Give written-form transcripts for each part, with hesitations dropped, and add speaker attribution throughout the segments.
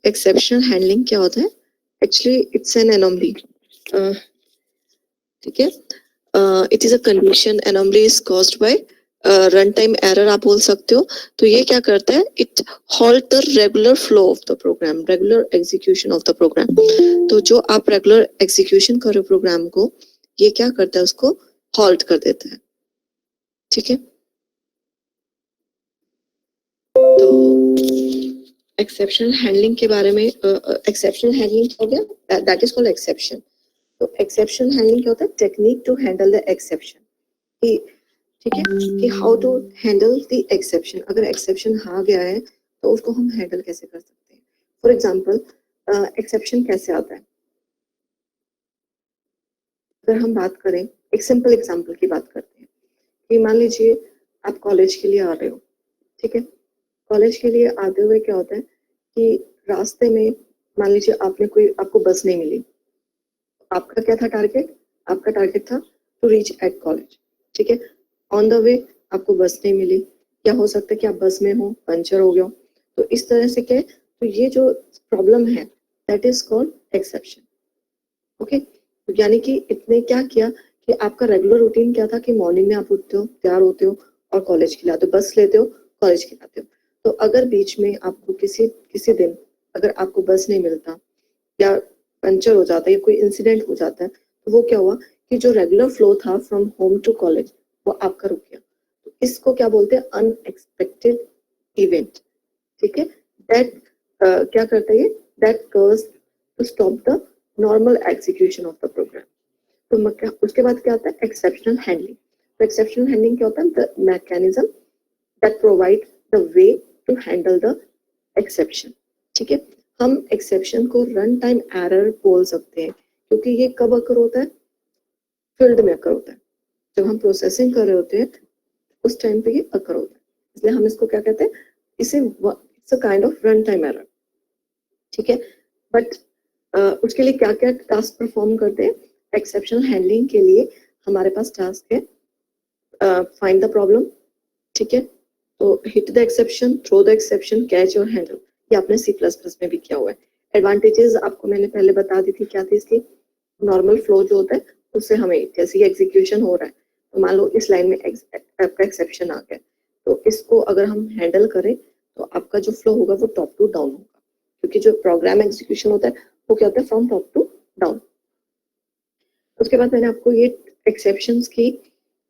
Speaker 1: Exceptional handling क्या होता है? एक्चुअली इट्स एन एनोमली, ठीक है। It is a condition, anomaly is caused by run time error आप बोल सकते हो। तो ये क्या करता है? It halt the regular flow of the program, regular execution of the program. तो जो आप रेगुलर एग्जीक्यूशन करो प्रोग्राम को, ये क्या करता है? उसको हॉल्ट कर देता है, ठीक है। तो एक्सेप्शनल हैंडलिंग के बारे में, एक्सेप्शनल हैंडलिंग हो गया, दैट इज कॉल्ड एक्सेप्शन। तो एक्सेप्शनल हैंडलिंग क्या होता है? Technique to handle the exception, ठीक है, कि how to handle the exception. अगर एक्सेप्शन आ गया है तो उसको हम हैंडल कैसे कर सकते हैं। फॉर एग्जांपल, एक्सेप्शन कैसे आता है? अगर हम बात करें, एक सिंपल एग्जांपल की बात करते हैं कि मान लीजिए आप कॉलेज के लिए आ रहे हो, ठीक है। कॉलेज के लिए आते हुए क्या होता है कि रास्ते में मान लीजिए आपको बस नहीं मिली। आपका क्या था टारगेट? आपका टारगेट था टू रीच एट कॉलेज, ठीक है। ऑन द वे आपको बस नहीं मिली, क्या हो सकता है कि आप बस में हो, पंचर हो गया। तो इस तरह से क्या है? तो ये जो प्रॉब्लम है that is called exception, okay. तो यानी कि इतने क्या किया कि आपका रेगुलर रूटीन क्या था कि मॉर्निंग में आप उठते हो, तैयार होते हो और कॉलेज के लिए आते हो, बस लेते हो, कॉलेज के लिए आते हो। तो अगर बीच में आपको किसी दिन अगर आपको बस नहीं मिलता या पंचर हो जाता है या कोई इंसिडेंट हो जाता है, तो वो क्या हुआ कि जो रेगुलर फ्लो था फ्रॉम होम टू कॉलेज वो आपका रुक गया। तो इसको क्या बोलते हैं? अनएक्सपेक्टेड इवेंट, ठीक है। दैट क्या करता है? That cause to stop the normal execution of the program. तो उसके बाद क्या आता है? Exceptional handling. तो एक्सेप्शनल हैंडलिंग क्या होता है? The mechanism that provide the way to handle the exception, ठीक है। हम एक्सेप्शन को रन टाइम एरर बोल सकते हैं, क्योंकि ये कब अकर होता है? फील्ड में अकर होता है, जब हम प्रोसेसिंग कर रहे होते हैं उस टाइम पे ये अकर होता है। इसलिए हम इसको क्या कहते हैं? इसे it's a kind of run time error, ठीक है। बट उसके लिए क्या क्या टास्क परफॉर्म करते हैं? एक्सेप्शनल हैंडलिंग के लिए हमारे पास टास्क है फाइंड द प्रॉब्लम, ठीक है। तो hit the exception, throw the exception, catch और हैंडल, ये आपने C++ में भी किया हुआ है। एडवांटेजेस आपको मैंने पहले बता दी थी, क्या थी इसकी? नॉर्मल फ्लो जो होता है उससे हमें जैसे ये एग्जीक्यूशन हो रहा है, तो मान लो इस लाइन में आपका एक्सेप्शन आ गया, तो इसको अगर हम हैंडल करें तो आपका जो फ्लो होगा वो टॉप टू डाउन होगा, क्योंकि जो प्रोग्राम एग्जीक्यूशन होता है वो क्या होता है? From top to down. उसके बाद मैंने आपको ये एक्सेप्शंस की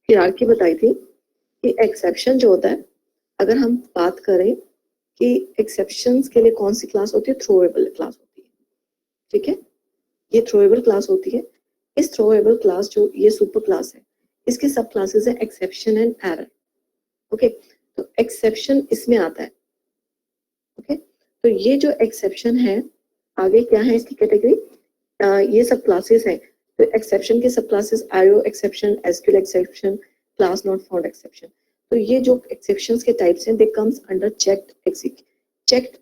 Speaker 1: हायरार्की बताई थी कि एक्सेप्शन जो होता है, अगर हम बात करें कि एक्सेप्शंस के लिए कौन सी क्लास होती है? थ्रोएबल क्लास होती है, ठीक है। ये थ्रोएबल क्लास होती है। इस थ्रोएबल क्लास जो ये सुपर क्लास है, इसके सब क्लासेस है एक्सेप्शन एंड एरर, ओके। तो एक्सेप्शन इसमें आता है, ओके। तो ये जो एक्सेप्शन है, आगे क्या है इसकी कैटेगरी? ये सब क्लासेस हैं। तो एक्सेप्शन के सब classes IO exception, SQL exception, class not found exception. तो ये जो एक्सेप्शंस के टाइप्स हैं they comes under checked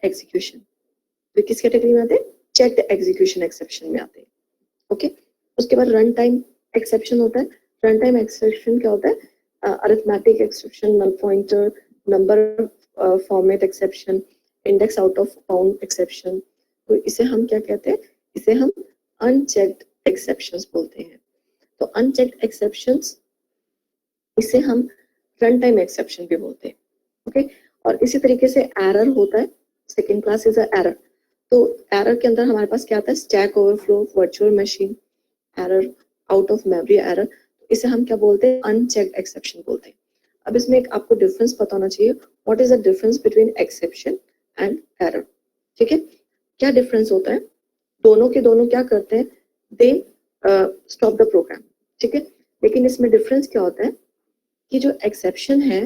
Speaker 1: execution. तो किस कैटेगरी में आते हैं? चेक्ड एग्जीक्यूशन एक्सेप्शन में आते हैं, ओके। उसके बाद रन टाइम एक्सेप्शन होता है। रन टाइम एक्सेप्शन क्या होता है? Arithmetic exception, null pointer, number format exception, index out of bound exception. तो इसे हम क्या कहते हैं? इसे हम अनचेक्ड एक्सेप्शंस बोलते हैं। तो अनचेक्ड एक्सेप्शंस, इसे हम रन टाइम एक्सेप्शन भी बोलते हैं, ओके। और इसी तरीके से एरर होता है, सेकंड क्लास इज एरर। तो एरर के अंदर हमारे पास क्या आता है? Stack overflow, virtual machine error, out of memory error. इसे हम क्या बोलते हैं? अनचेक्ड एक्सेप्शन बोलते हैं। अब इसमें एक आपको डिफरेंस पता होना चाहिए, what is the difference between exception and error, ठीक है। क्या डिफरेंस होता है? दोनों के दोनों क्या करते हैं? दे स्टॉप द प्रोग्राम, ठीक है। लेकिन इसमें डिफरेंस क्या होता है कि जो एक्सेप्शन है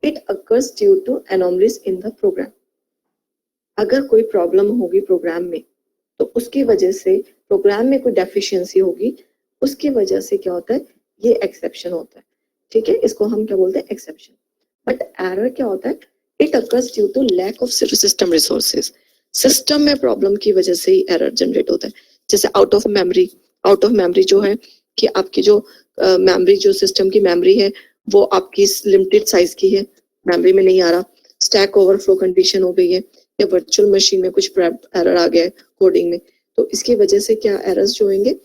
Speaker 1: it occurs due to anomalies in the program. अगर कोई प्रॉब्लम होगी प्रोग्राम में, तो उसकी वजह से प्रोग्राम में कोई डेफिशिएंसी होगी, उसकी वजह से क्या होता है? ये एक्सेप्शन होता है, ठीक है। इसको हम क्या बोलते हैं? एक्सेप्शन। बट एरर क्या होता है? It occurs due to lack of system resources. System में प्रॉब्लम की वजह से ही एरर जनरेट होता है। जैसे आउट ऑफ मेमोरी जो है कि आपकी जो मेमोरी, जो सिस्टम की मेमोरी है वो आपकी लिमिटेड साइज की है, मेमोरी में नहीं आ रहा। स्टैक ओवरफ्लो कंडीशन हो गई है या वर्चुअल मशीन में कुछ एरर आ गया है कोडिंग में, तो इसकी वजह से क्या एरर्स जो होंगे,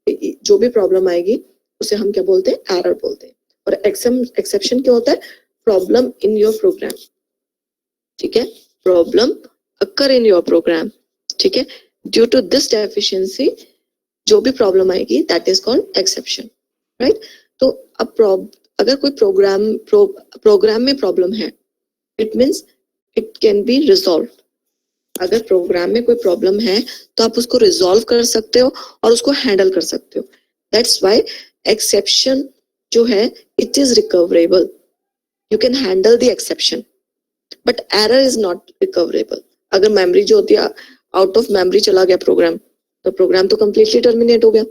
Speaker 1: जो भी प्रॉब्लम आएगी उसे हम क्या बोलते हैं, एरर बोलते हैं। और एक्सेप्शन क्या होता है, प्रॉब्लम इन योर प्रोग्राम, ठीक है, problem occur in your program, ठीक है, ड्यू टू दिस डेफिशिएंसी जो भी प्रॉब्लम आएगी that is called exception, right. तो अब अगर कोई प्रोग्राम में प्रॉब्लम है, it means it can be resolve. अगर प्रोग्राम में कोई प्रॉब्लम है तो आप उसको रिजॉल्व कर सकते हो और उसको हैंडल कर सकते हो। दैट्स व्हाई एक्सेप्शन जो है it is recoverable, you can handle the exception, but error is not recoverable. अगर मेमोरी जो होती है आउट ऑफ मेमोरी चला गया प्रोग्राम, तो प्रोग्राम तो कंप्लीटली टर्मिनेट हो गया,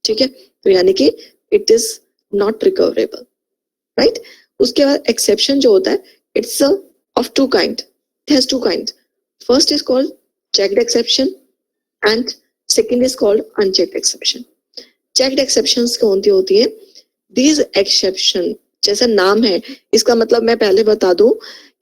Speaker 1: ठीक है, तो यानी कि it is not recoverable, right. उसके बाद एक्सेप्शन जो होता है it's of two kind, it has two kind. First is called checked exception and second is called unchecked exception. checked exceptions कौन सी होती है, these exception जैसा नाम है इसका मतलब मैं पहले बता दूं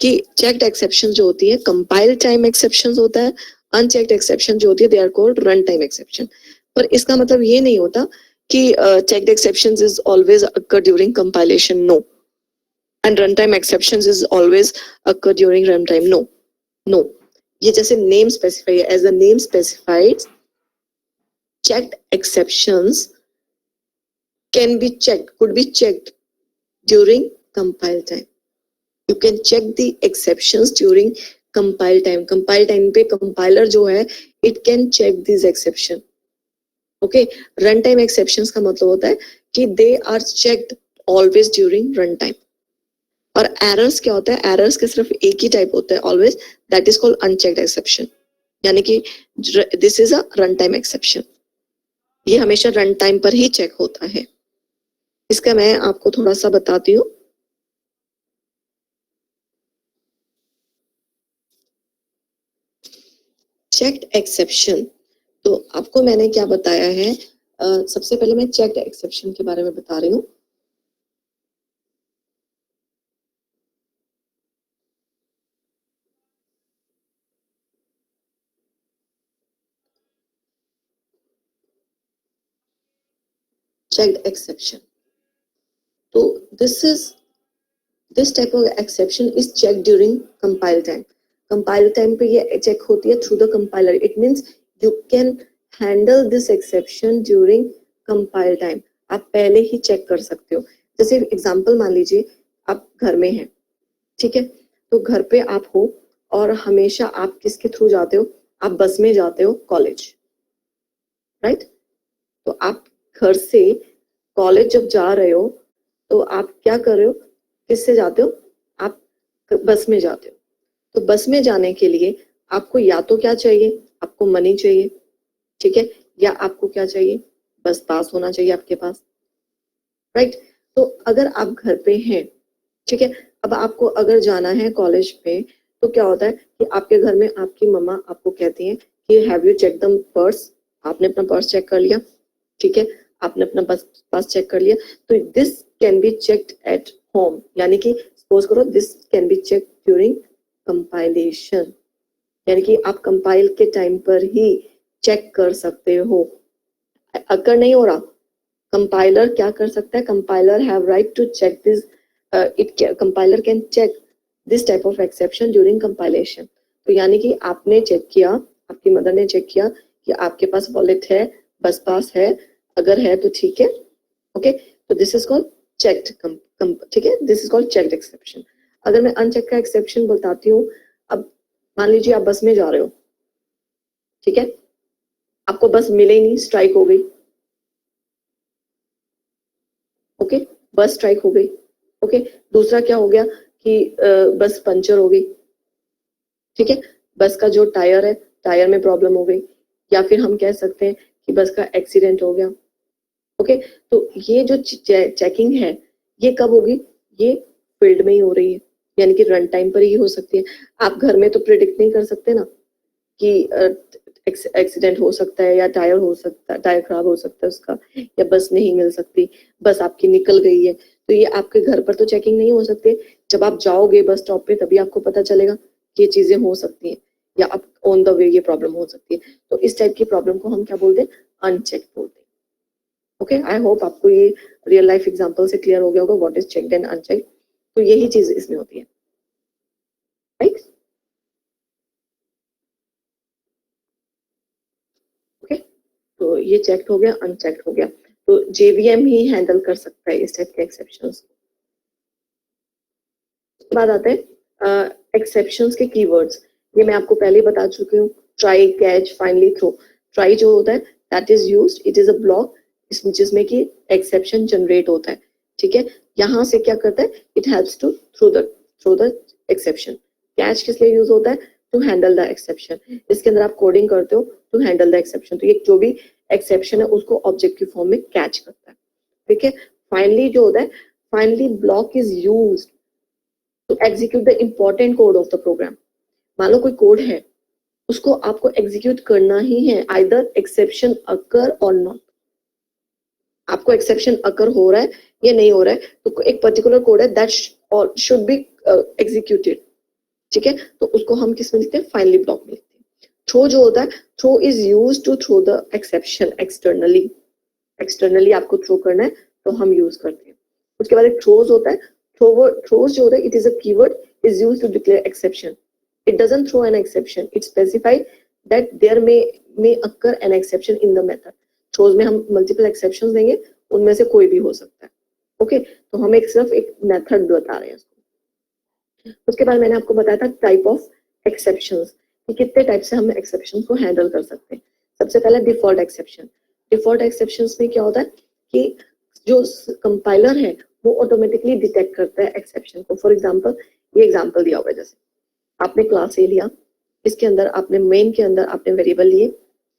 Speaker 1: कि checked exception जो होती है compile time exceptions होता है, unchecked exception जो होती है they are called run time exception। पर इसका मतलब ये नहीं होता कि checked exceptions is always occur during compilation, no, and runtime exceptions is always occur during runtime, no। ये जैसे नेम स्पेसिफाई है, as a name specified checked exceptions can be checked, could be checked during compile time. You can check the exceptions during compile time. compile time पे compiler जो है it can check these exception. Okay, runtime exceptions का मतलब होता है कि they are checked always during runtime. और errors क्या होता है, एरर्स के सिर्फ एक ही टाइप होता है always, that is called unchecked exception, यानी कि this is a run time exception, ये हमेशा रन टाइम पर ही चेक होता है। इसका मैं आपको थोड़ा सा बताती हूँ। चेक्ड एक्सेप्शन, तो आपको मैंने क्या बताया है, सबसे पहले मैं चेक्ड एक्सेप्शन के बारे में बता रही हूँ। checked exception, तो this type of exception is checked during compile time. compile time पे ये चेक होती है through the compiler, it means you can handle this exception during compile time, आप पहले ही चेक कर सकते हो। जैसे एग्जांपल मान लीजिए आप घर में हैं, ठीक है, तो घर पे आप हो और हमेशा आप किसके थ्रू जाते हो, आप बस में जाते हो कॉलेज, राइट। तो आप घर से कॉलेज जब जा रहे हो तो आप क्या कर रहे हो, किससे जाते हो, आप बस में जाते हो। तो बस में जाने के लिए आपको या तो क्या चाहिए, आपको मनी चाहिए, ठीक है, या आपको क्या चाहिए, बस पास होना चाहिए आपके पास, राइट। तो अगर आप घर पे हैं, ठीक है, अब आपको अगर जाना है कॉलेज पे, तो क्या होता है कि आपके घर में आपकी मम्मा आपको कहती हैं कि have you check the purse, आपने अपना पर्स चेक कर लिया, ठीक है, आपने अपना पास चेक कर लिया, तो this can be checked at home, यानी कि सपोज करो this can be check during compilation, यानी कि आप कंपाइल के टाइम पर ही चेक कर सकते हो। अगर नहीं हो रहा, कंपाइलर क्या कर सकता है, compiler have right to check this, compiler can check this type of exception during compilation. तो यानी कि आपने चेक किया, आपकी मदर ने चेक किया कि आपके पास वॉलेट है, बस पास है, अगर है तो ठीक है, ओके, तो दिस इज कॉल्ड चेक्ड, ठीक है, this is called checked exception. अगर मैं अनचेक का एक्सेप्शन बताती हूँ, अब मान लीजिए आप बस में जा रहे हो, ठीक है, आपको बस मिले ही नहीं, स्ट्राइक हो गई, ओके, बस स्ट्राइक हो गई, ओके। दूसरा क्या हो गया कि बस पंचर हो गई, ठीक है, बस का जो टायर है, टायर में प्रॉब्लम हो गई, या फिर हम कह सकते हैं कि बस का एक्सीडेंट हो गया, ओके। तो ये जो चेकिंग है ये कब होगी, ये फील्ड में ही हो रही है, यानी कि रन टाइम पर ही हो सकती है। आप घर में तो प्रिडिक्ट नहीं कर सकते ना कि एक्सीडेंट हो सकता है, या टायर हो सकता है, टायर खराब हो सकता है उसका, या बस नहीं मिल सकती, बस आपकी निकल गई है, तो ये आपके घर पर तो चेकिंग नहीं हो सकती, जब आप जाओगे बस स्टॉप पे तभी आपको पता चलेगा कि ये चीजें हो सकती हैं, या आप ऑन द वे ये प्रॉब्लम हो सकती है। तो इस टाइप की प्रॉब्लम को हम क्या बोलते हैं, अनचेक बोलते हैं। ओके, आई होप आपको ये रियल लाइफ एग्जांपल से क्लियर हो गया होगा what is checked and unchecked. तो यही चीज इसमें होती है, राइट। ओके, तो ये चेक्ड हो गया, अनचेक्ड हो गया। तो जेवीएम ही हैंडल कर सकता है इस टाइप के एक्सेप्शंस को। उसके बाद आते हैं एक्सेप्शंस के कीवर्ड्स। ये मैं आपको पहले ही बता चुकी हूँ, try, catch, finally, throw. Try जो होता है that is used, it is a block जिसमें कि एक्सेप्शन जनरेट होता है, ठीक है। यहाँ से क्या करता है, it helps to throw the exception. Catch किस लिए यूज होता है, टू हैंडल द एक्सेप्शन। इसके अंदर आप कोडिंग करते हो टू हैंडल द एक्सेप्शन, तो ये जो भी एक्सेप्शन है उसको ऑब्जेक्ट की फॉर्म में कैच करता है, ठीक है। फाइनली जो होता है, finally block is used to execute the important code of the program. मान लो कोई कोड है, उसको आपको एग्जीक्यूट करना ही है, आइदर एक्सेप्शन अकर और नॉट। आपको एक्सेप्शन अकर हो रहा है या नहीं हो रहा है, तो एक पर्टिकुलर कोड है दैट शुड बी एग्जीक्यूटेड, ठीक है। तो उसको हम किस में लिखते हैं, फाइनली ब्लॉक में लिखते हैं। थ्रो जो होता है, throw is used to throw the exception externally. Externally आपको थ्रो करना है तो हम यूज करते हैं। उसके बाद एक थ्रोज होता है, थ्रोज जो होता है, it is a keyword is used to declare exception. It doesn't throw an exception. It specifies that there may occur an exception in the method. Throws में हम multiple exceptions देंगे, उनमें से कोई भी हो सकता है। ओके, तो हम एक सिर्फ एक मेथड बता रहे हैं इसको। उसके बाद मैंने आपको बताया था टाइप ऑफ एक्सेप्शंस, कि कितने टाइप से हम एक्सेप्शंस को हैंडल कर सकते हैं। सबसे पहले डिफॉल्ट एक्सेप्शन। डिफॉल्ट एक्सेप्शंस में क्या होता है कि जो कंपाइलर है वो ऑटोमेटिकली डिटेक्ट करता है एक्सेप्शन को। फॉर एग्जाम्पल, ये एग्जाम्पल दिया हुआ है, जैसे आपने क्लास ए लिया, इसके अंदर आपने मेन के अंदर आपने वेरिएबल लिए,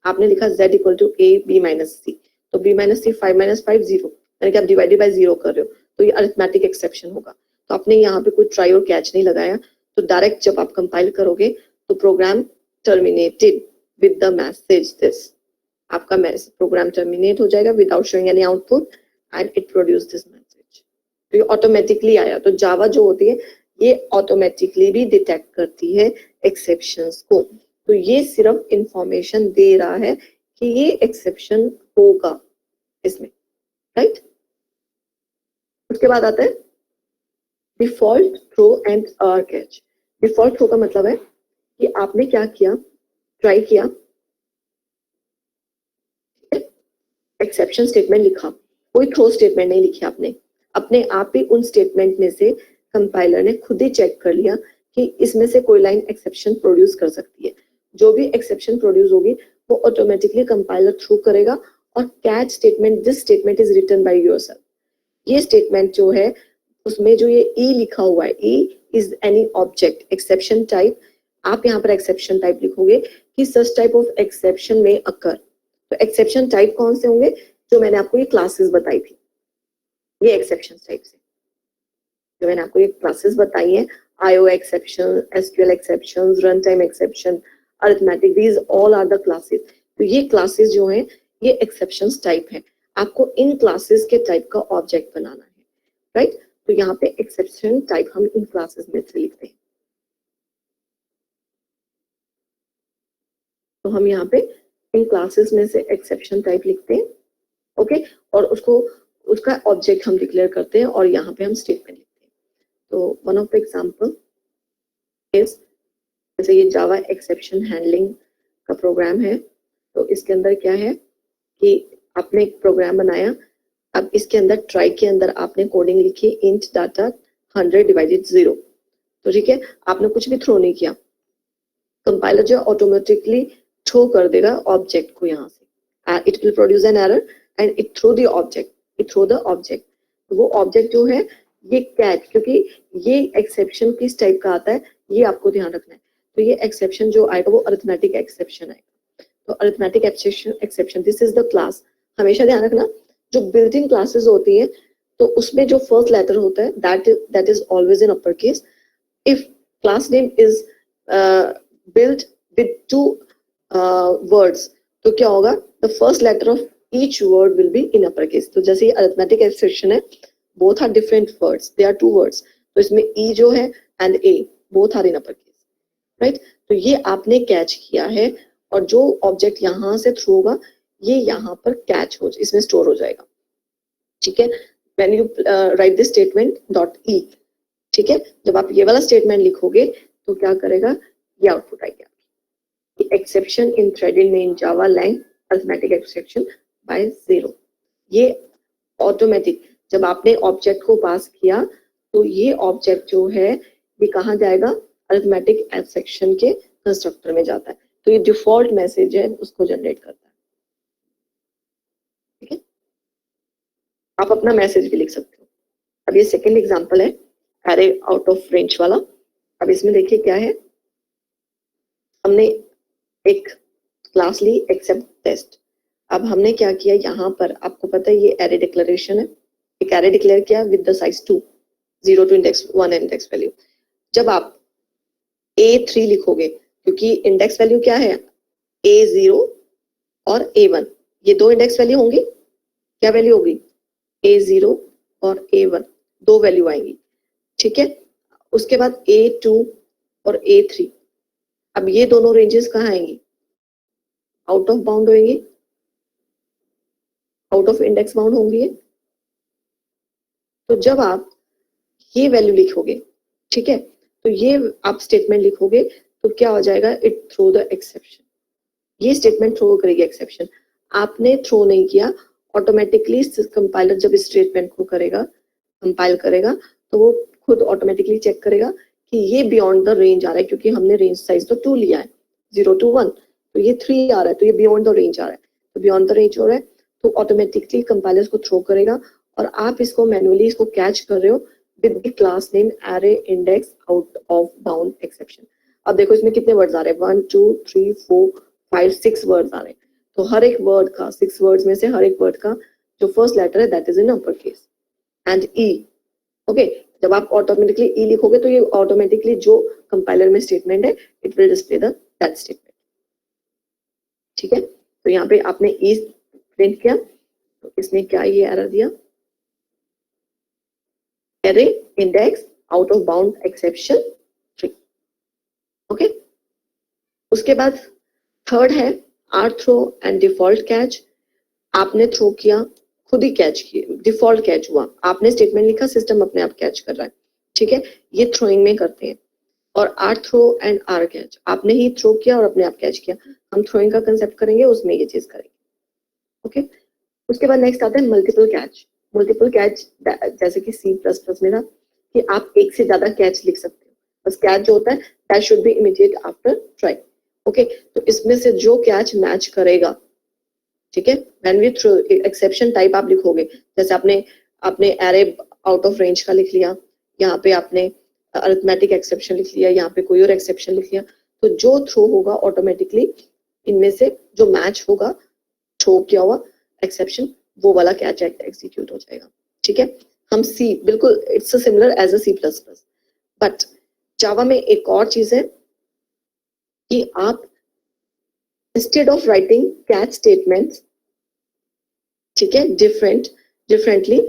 Speaker 1: आपने लिखा z equal to a b minus C. तो b माइनस सी 5 माइनस 5 0, यानी कि आप डिवाइडेड बाय 0 कर रहे हो, तो ये अरिथमेटिक एक्सेप्शन होगा। तो आपने यहाँ पे कोई ट्राई और कैच नहीं लगाया, तो डायरेक्ट जब आप कंपाइल करोगे तो program terminated with the message this. आपका प्रोग्राम टर्मिनेट हो जाएगा without showing any output and it produce this message. तो ये ऑटोमेटिकली आया। तो जावा जो होती है ये ऑटोमेटिकली भी डिटेक्ट करती है एक्सेप्शंस को। तो ये सिर्फ इंफॉर्मेशन दे रहा है कि ये एक्सेप्शन होगा इसमें, राइट। उसके बाद आता है default throw and catch. Default throw का मतलब है कि आपने क्या किया, ट्राई किया, एक्सेप्शन स्टेटमेंट लिखा, कोई थ्रो स्टेटमेंट नहीं लिखी आपने, अपने आप ही उन स्टेटमेंट में से कंपाइलर ने खुद ही चेक कर लिया कि इसमें से कोई लाइन एक्सेप्शन प्रोड्यूस कर सकती है। जो भी एक्सेप्शन प्रोड्यूस होगी वो ऑटोमेटिकली कंपाइलर थ्रू करेगा। और catch statement, this statement is written by yourself. ये स्टेटमेंट जो है उसमें जो ये ई लिखा हुआ है, E is any object exception type. आप यहाँ पर एक्सेप्शन टाइप लिखोगे कि सच टाइप ऑफ एक्सेप्शन में अकर। तो एक्सेप्शन टाइप कौन से होंगे, जो मैंने आपको ये क्लासेस बताई थी, ये एक्सेप्शन टाइप से जो मैंने आपको ये क्लासेस बताई हैं, IO exception, SQL exception, run time exception, arithmetic, these all are the classes. तो ये क्लासेस जो हैं ये एक्सेप्शंस टाइप है। आपको इन क्लासेस के टाइप का ऑब्जेक्ट बनाना है, राइट। तो यहाँ पे एक्सेप्शन टाइप हम इन क्लासेस में से लिखते हैं। तो हम यहाँ पे इन क्लासेस में से एक्सेप्शन टाइप लिखते हैं, ओके। और उसका ऑब्जेक्ट हम डिक्लेयर करते हैं और यहाँ पे हम स्टेटमेंट लिखते हैं। तो one of the example is, जैसे ये जावा एक्सेप्शन हैंडलिंग का प्रोग्राम है। तो इसके अंदर क्या है कि आपने एक प्रोग्राम बनाया, अब इसके अंदर ट्राई के अंदर आपने कोडिंग लिखी इंट डाटा 100 डिवाइडेड 0। तो ठीक है, आपने कुछ भी थ्रो नहीं किया, कंपाइलर जो ऑटोमेटिकली थ्रो कर देगा ऑब्जेक्ट को यहाँ से। It will produce an error and it throw the object, it throw the object. वो ऑब्जेक्ट जो है ये कैच, क्योंकि ये एक्सेप्शन किस टाइप का आता है ये आपको ध्यान रखना है। तो ये एक्सेप्शन जो आएगा वो अरिथमेटिक एक्सेप्शन आएगा। तो arithmetic exception, this is the class. हमेशा ध्यान रखना, जो बिल्ट इन क्लासेस होती है तो उसमें जो फर्स्ट लेटर होता है that is always in upper case. If class name is built with 2 words, तो क्या होगा, the first letter of each word will be in uppercase। तो जैसे ये arithmetic expression है, both are different words, they are 2 words, तो इसमें E जो है and A both are in upper case, right. तो ये आपने कैच किया है और जो ऑब्जेक्ट यहाँ से थ्रू होगा ये यहाँ पर कैच हो, इसमें स्टोर हो जाएगा, ठीक है। When you right this statement dot E, ठीक है, जब आप ये वाला स्टेटमेंट लिखोगे तो क्या करेगा, ये आउटपुट आएगा, exception in threaded main Java lang arithmetic exception by 0। ये ऑटोमेटिक जब आपने ऑब्जेक्ट को पास किया तो ये ऑब्जेक्ट जो है ये कहाँ जाएगा, अरिथमेटिक एक्सेप्शन के कंस्ट्रक्टर में जाता है। तो ये डिफॉल्ट मैसेज है उसको जनरेट करता है, ठीक है। आप अपना मैसेज भी लिख सकते हो। अब ये सेकंड एग्जांपल है एरे आउट ऑफ रेंज वाला। अब इसमें देखिए क्या है, हमने एक क्लास ली एक्सेप्ट टेस्ट। अब हमने क्या किया, यहाँ पर आपको पता है ये एरे डिक्लेरेशन है, एक एरे डिक्लेयर किया with the size 2, 0 to index 1 index value. जब आप A3 लिखोगे, क्योंकि इंडेक्स वैल्यू क्या है, A0 और A1, ये दो इंडेक्स वैल्यू होंगी, क्या वैल्यू होगी, A0 और A1, दो वैल्यू आएंगी, ठीक है। उसके बाद A2 और A3, अब ये दोनों रेंजेस कहाँ आएंगी, आउट ऑफ बाउंड होंगी, आउट ऑफ इंडेक्स बाउंड होंगी। तो जब आप ये वैल्यू लिखोगे, ठीक है, तो ये आप स्टेटमेंट लिखोगे तो क्या हो जाएगा, इट थ्रो द एक्सेप्शन, ये स्टेटमेंट थ्रो करेगी एक्सेप्शन। आपने थ्रो नहीं किया, ऑटोमेटिकली कंपाइलर जब इस स्टेटमेंट को करेगा, कंपाइल करेगा, तो वो खुद ऑटोमेटिकली चेक करेगा कि ये बियॉन्ड द रेंज आ रहा है, क्योंकि हमने रेंज साइज तो 2 लिया है, 0 to 1, तो ये 3 आ रहा है, तो ये बियॉन्ड द रेंज आ रहा है, तो बियॉन्ड द रेंज हो रहा है तो ऑटोमेटिकली कंपाइलर को थ्रो करेगा और आप इसको मैनुअली इसको कैच कर रहे हो with the class name array index out of bound exception. अब देखो इसमें कितने वर्ड्स आ रहे हैं, 1 2 3 4 5 6 वर्ड्स आ रहे हैं। तो हर एक वर्ड का, 6 वर्ड्स में से हर एक वर्ड का जो फर्स्ट लेटर है that is in upper case and E, okay. जब आप ऑटोमेटिकली ई लिखोगे तो ये ऑटोमेटिकली जो कंपाइलर में स्टेटमेंट है it will display the that statement, ठीक है। तो यहाँ पे आपने ई प्रिंट किया तो इसने क्या ये एरर दिया, array index out of bound exception 3, okay. उसके बाद थर्ड है R throw and default catch. आपने थ्रो किया, खुद ही कैच किए, डिफॉल्ट कैच हुआ, आपने स्टेटमेंट लिखा, सिस्टम अपने आप कैच कर रहा है, ठीक है। ये थ्रोइंग में करते हैं। और R throw and R catch, आपने ही थ्रो किया और अपने आप कैच किया, हम थ्रोइंग का कंसेप्ट करेंगे, उसमें ये चीज करेंगे, ओके। उसके बाद नेक्स्ट आता है मल्टीपल कैच। मल्टीपल कैच जैसे कि C++ में था कि आप एक से ज्यादा कैच लिख सकते हो, बस कैच जो होता है that should be immediate after try, okay. तो इसमें से जो कैच मैच करेगा, ठीक है, when we throw exception type आप लिखोगे, जैसे आपने एरे आउट ऑफ रेंज का लिख लिया, यहाँ पे आपने अरिथमेटिक एक्सेप्शन लिख लिया, यहाँ पे कोई और एक्सेप्शन लिख लिया, तो जो थ्रो होगा ऑटोमेटिकली इनमें से जो मैच होगा थ्रो किया हुआ एक्सेप्शन, वो वाला कैच एग्जीक्यूट हो जाएगा, ठीक है। हम सी बिल्कुल it's similar as a C++, but Java में एक और चीज है कि आप instead of writing catch statements, ठीक है, differently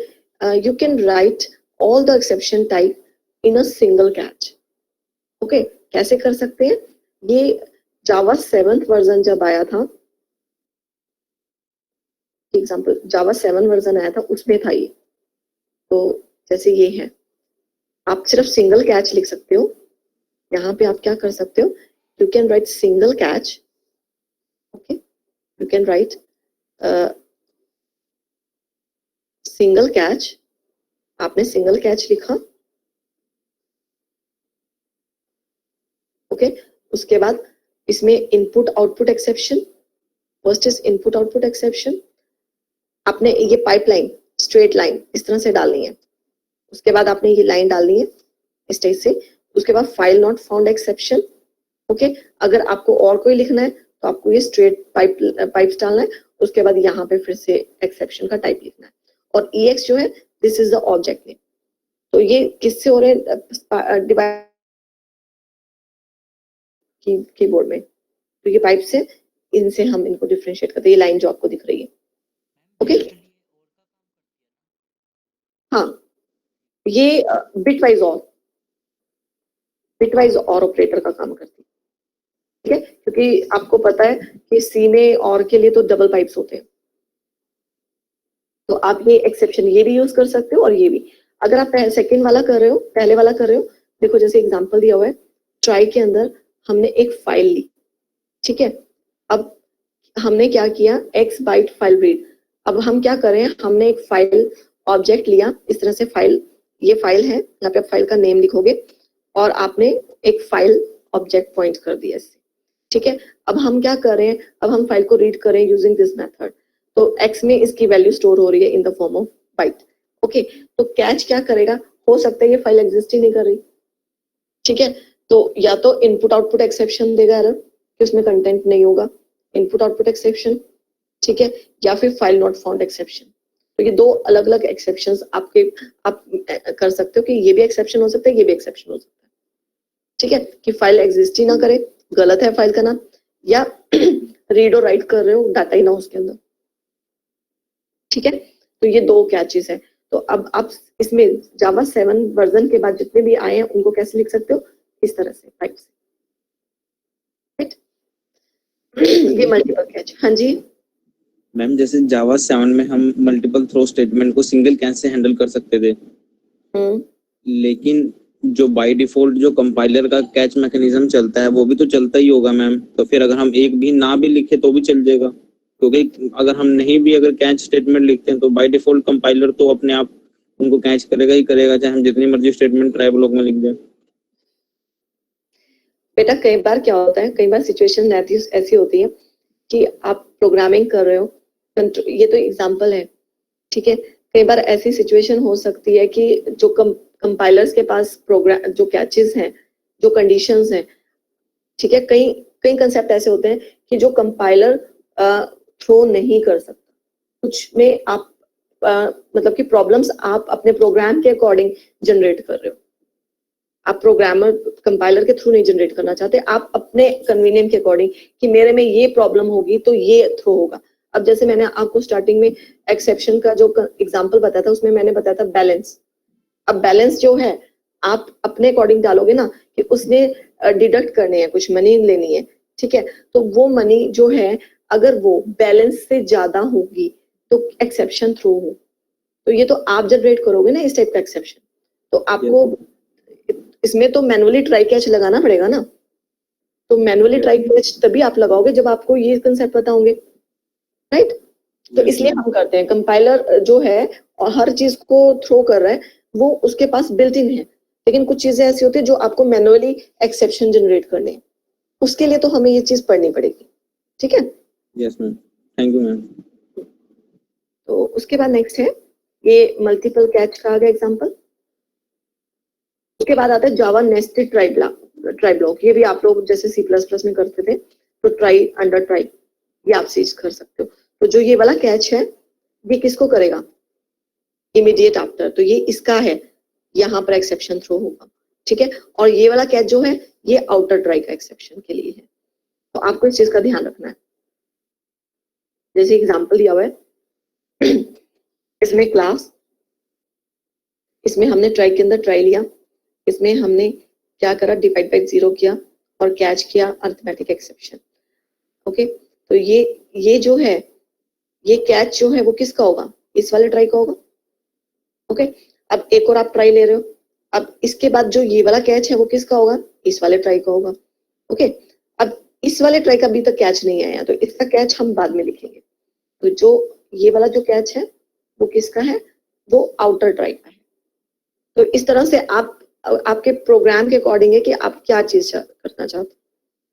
Speaker 1: you can write all the exception type in a single catch, okay। कैसे कर सकते हैं, ये जावा 7th वर्जन जब आया था, एग्जांपल जावा 7 वर्जन आया था उसमें था ये, तो जैसे ये है, आप सिर्फ सिंगल कैच लिख सकते हो। यहाँ पे आप क्या कर सकते हो, you can write single catch, okay, you can write single catch, आपने सिंगल कैच लिखा, ओके। उसके बाद इसमें input output exception, first is input output exception, आपने ये पाइपलाइन स्ट्रेट लाइन इस तरह से डालनी है, उसके बाद आपने ये लाइन डालनी है इस टाइप से, उसके बाद file not found exception, okay. अगर आपको और कोई लिखना है तो आपको ये स्ट्रेट पाइप्स डालना है, उसके बाद यहाँ पे फिर से एक्सेप्शन का टाइप लिखना है, और EX जो है this is the object name. तो ये किससे हो रहे हैं, डिवाइड कीबोर्ड में, तो ये पाइप से इनसे हम इनको डिफरेंशिएट करते हैं, ये लाइन जो आपको दिख रही है, ओके। हाँ, ये बिट वाइज और बिटवाइज और ऑपरेटर का काम करती है, ठीक है, क्योंकि आपको पता है कि सी में और के लिए तो डबल पाइप्स होते हैं, तो आप ये एक्सेप्शन ये भी यूज कर सकते हो और ये भी। अगर आप सेकंड वाला कर रहे हो, पहले वाला कर रहे हो, देखो जैसे एग्जांपल दिया हुआ है, ट्राई के अंदर हमने एक फाइल ली, ठीक है, अब हमने क्या किया, एक्स बाइट फाइल रीड। अब हम क्या करें, हमने एक फाइल ऑब्जेक्ट लिया, इस तरह से फाइल, ये फाइल है, यहाँ पे आप फाइल का नेम लिखोगे और आपने एक फाइल ऑब्जेक्ट पॉइंट कर दिया इससे, ठीक है। अब हम क्या करें, अब हम फाइल को रीड करें यूजिंग दिस मेथड, तो एक्स में इसकी वैल्यू स्टोर हो रही है in the form of bite, okay. तो कैच क्या करेगा, हो सकता है ये फाइल एग्जिस्ट ही नहीं कर रही, ठीक है, तो या तो इनपुट आउटपुट एक्सेप्शन देगा एरर कि उसमें कंटेंट नहीं होगा, इनपुट आउटपुट एक्सेप्शन, ठीक है, या फिर फाइल नॉट फाउंड एक्सेप्शन। तो ये दो अलग अलग एक्सेप्शंस आप कर सकते हो कि ये भी एक्सेप्शन हो सकता है, ये भी एक्सेप्शन हो सकता है, ठीक है, कि फाइल एग्जिस्ट ही ना करे, गलत है फाइल का नाम, या रीड और राइट कर रहे हो, डाटा ही ना उसके अंदर, ठीक है। तो ये दो कैचेस है। तो अब आप इसमें जावा 7 वर्जन के बाद जितने भी आए हैं उनको कैसे लिख सकते हो, इस तरह से, राइट से, राइट। ये मल्टीपल कैच, हाँ जी
Speaker 2: मैम, जैसे जावा 7 में हम मल्टीपल थ्रो स्टेटमेंट को सिंगल कैच से हैंडल कर सकते थे, लेकिन जो बाय डिफॉल्ट जो कंपाइलर का कैच मैकेनिज्म चलता है वो भी तो चलता ही होगा मैम, तो फिर अगर हम एक भी ना भी लिखे तो भी चल जाएगा, क्योंकि अगर हम नहीं भी अगर कैच स्टेटमेंट लिखते हैं तो बाय डिफॉल्ट कंपाइलर तो अपने आप उनको कैच करेगा ही करेगा, चाहे हम जितनी मर्जी स्टेटमेंट ट्राई ब्लॉक में लिख दें।
Speaker 1: बेटा कई बार क्या होता है, कई बार सिचुएशन ऐसी होती है कि आप प्रोग्रामिंग कर रहे हो, ये तो एग्जांपल है, ठीक है, कई बार ऐसी सिचुएशन हो सकती है कि जो कंपाइलर्स के पास प्रोग्राम जो कैचेस हैं, जो कंडीशंस हैं, ठीक है, कई कई कंसेप्ट ऐसे होते हैं कि जो कंपाइलर थ्रो नहीं कर सकता, कुछ में आप मतलब कि प्रॉब्लम्स आप अपने प्रोग्राम के अकॉर्डिंग जनरेट कर रहे हो, आप प्रोग्रामर कंपाइलर के थ्रू नहीं जनरेट करना चाहते, आप अपने कन्वीनियंट के अकॉर्डिंग कि मेरे में ये प्रॉब्लम होगी तो ये थ्रो होगा। अब जैसे मैंने आपको स्टार्टिंग में एक्सेप्शन का जो एग्जांपल बताया था उसमें मैंने बताया था बैलेंस। अब बैलेंस जो है आप अपने अकॉर्डिंग डालोगे ना कि उसने डिडक्ट करने हैं, कुछ मनी लेनी है, ठीक है, तो वो मनी जो है अगर वो बैलेंस से ज्यादा होगी तो एक्सेप्शन थ्रो हो, तो ये तो आप जनरेट करोगे ना इस टाइप का एक्सेप्शन, तो आपको इसमें तो मैनुअली ट्राई कैच लगाना पड़ेगा ना, तो मैनुअली ट्राई कैच तभी आप लगाओगे जब आपको ये कंसेप्ट पता होंगे, राइट। तो इसलिए हम करते हैं, कंपाइलर जो है और हर चीज को थ्रो कर रहा है वो उसके पास बिल्ट इन है, लेकिन कुछ चीजें ऐसी होती है जो आपको मैनुअली एक्सेप्शन जनरेट करने हैं, उसके लिए तो हमें ये चीज पढ़नी पड़ेगी, ठीक है।
Speaker 2: Yes ma'am, thank you ma'am.
Speaker 1: तो उसके बाद नेक्स्ट है ये मल्टीपल कैच का आ गया एग्जांपल। उसके बाद आता है जावा नेस्टेड ट्राई ब्लॉक, ये भी आप लोग जैसे C++ में करते थे, तो ट्राई अंडर ट्राई ये आप चीज कर सकते हो। तो जो ये वाला कैच है ये किसको करेगा, इमीडिएट आफ्टर, तो ये इसका है, यहाँ पर एक्सेप्शन थ्रो होगा, ठीक है, और ये वाला कैच जो है ये आउटर ट्राई का एक्सेप्शन के लिए है, तो आपको इस चीज का ध्यान रखना है। जैसे एग्जाम्पल दिया हुआ है इसमें क्लास, इसमें हमने ट्राई के अंदर ट्राई लिया, इसमें हमने क्या करा, डिवाइड बाय 0 किया और कैच किया अरिथमेटिक एक्सेप्शन, ओके। तो ये जो है ये कैच जो है वो किसका होगा, इस वाले ट्राई का होगा, ओके। अब एक और आप ट्राई ले रहे हो, अब इसके बाद जो ये वाला कैच है वो किसका होगा, इस वाले ट्राई का होगा, ओके। अब इस वाले ट्राई का अभी तक कैच नहीं आया तो इसका कैच हम बाद में लिखेंगे, तो जो ये वाला जो कैच है वो किसका है, वो आउटर ट्राई का है। तो इस तरह से आप आपके प्रोग्राम के अकॉर्डिंग है कि आप क्या चीज करना चाहते हो,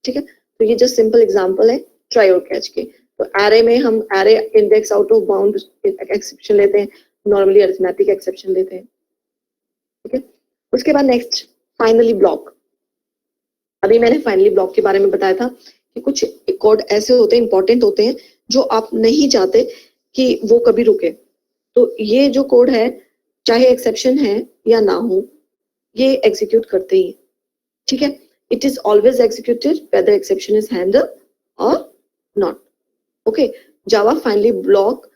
Speaker 1: ठीक है। तो ये जस्ट सिंपल एग्जांपल है ट्राई और कैच के। तो एरे में हम array index out of bound exception लेते हैं, नॉर्मली अरिथमेटिक एक्सेप्शन लेते हैं, ठीक है। उसके बाद नेक्स्ट फाइनली ब्लॉक। अभी मैंने फाइनली ब्लॉक के बारे में बताया था कि कुछ कोड ऐसे होते हैं, इंपॉर्टेंट होते हैं, जो आप नहीं चाहते कि वो कभी रुके, तो ये जो कोड है चाहे एक्सेप्शन है या ना हो ये एग्जीक्यूट करते ही, ठीक है। It is always executed whether exception is handle और not, okay. Java finally block